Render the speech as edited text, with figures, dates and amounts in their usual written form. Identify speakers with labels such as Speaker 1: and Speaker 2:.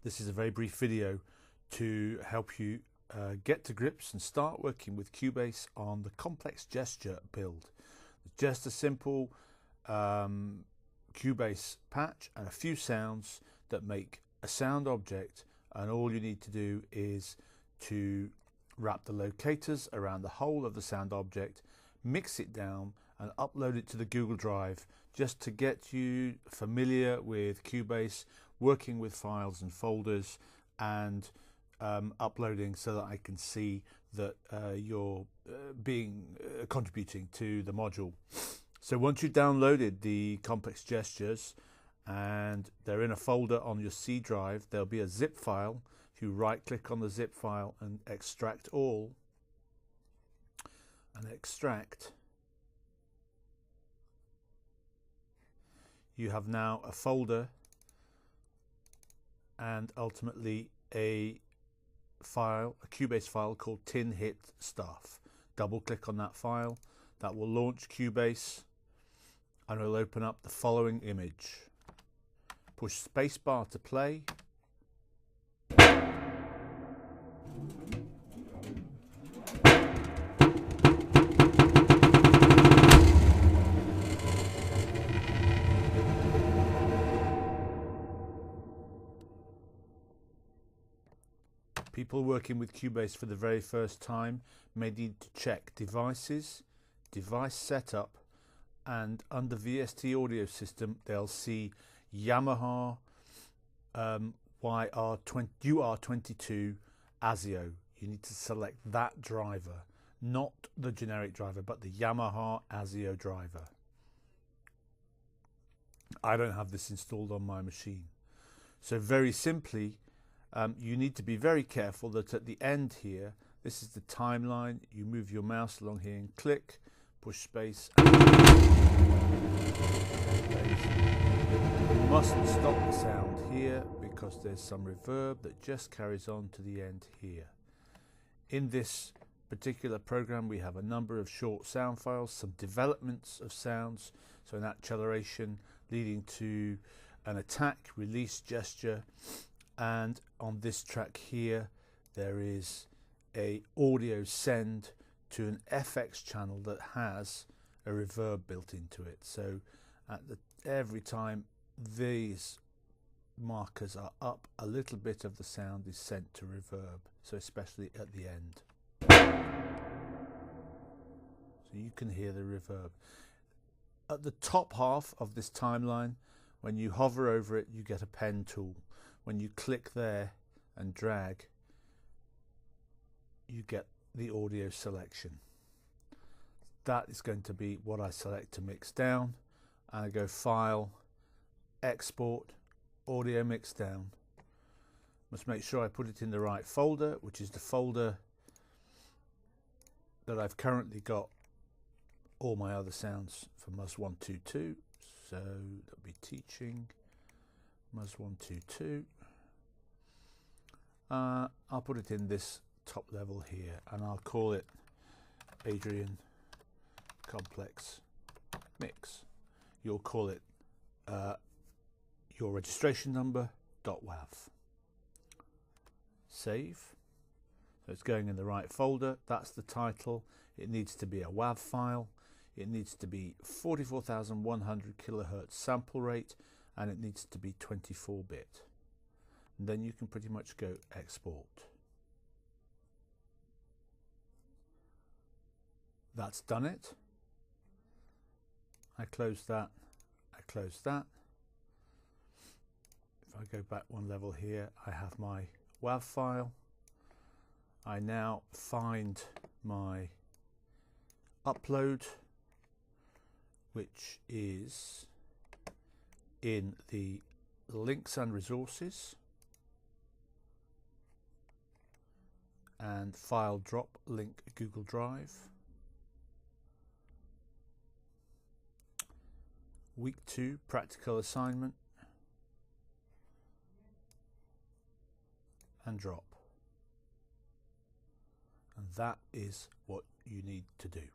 Speaker 1: This is a very brief video to help you get to grips and start working with Cubase on the complex gesture build. Just a simple Cubase patch and a few sounds that make a sound object, and all you need to do is to wrap the locators around the whole of the sound object, mix it down and upload it to the Google Drive just to get you familiar with Cubase, working with files and folders, and uploading so that I can see that you're contributing to the module. So once you've downloaded the complex gestures and they're in a folder on your C drive, there'll be a zip file. If you right click on the zip file and extract all, and extract, you have now a folder and ultimately a file, a Cubase file called Tin Hit Stuff. Double click on that file. That will launch Cubase and it'll open up the following image. Push spacebar to play. People working with Cubase for the very first time may need to check devices, device setup, and under VST audio system they'll see Yamaha UR22 ASIO. You need to select that driver, not the generic driver, but the Yamaha ASIO driver. I don't have this installed on my machine. So very simply, you need to be very careful that at the end here, this is the timeline, you move your mouse along here and click, push space. You mustn't stop the sound here because there's some reverb that just carries on to the end here. In this particular program we have a number of short sound files, some developments of sounds, so an acceleration leading to an attack, release gesture, and on this track here there is a audio send to an FX channel that has a reverb built into it. So every time these markers are up, a little bit of the sound is sent to reverb, so especially at the end. So you can hear the reverb. At the top half of this timeline, when you hover over it, you get a pen tool. When you click there and drag, you get the audio selection. That is going to be what I select to mix down, and I go File, Export, Audio Mix Down. Must make sure I put it in the right folder, which is the folder that I've currently got all my other sounds for mus122. So that'll be teaching, mus122. I'll put it in this top level here and I'll call it Adrian Complex Mix. You'll call it your registration number .wav. Save. So it's going in the right folder. That's the title. It needs to be a WAV file. It needs to be 44,100 kilohertz sample rate, and it needs to be 24-bit. And then you can pretty much go export. That's done it. I close that. I close that. If I go back one level here, I have my WAV file. I now find my upload, which is in the links and resources, and file drop link Google Drive. Week 2 practical assignment, and drop. And that is what you need to do.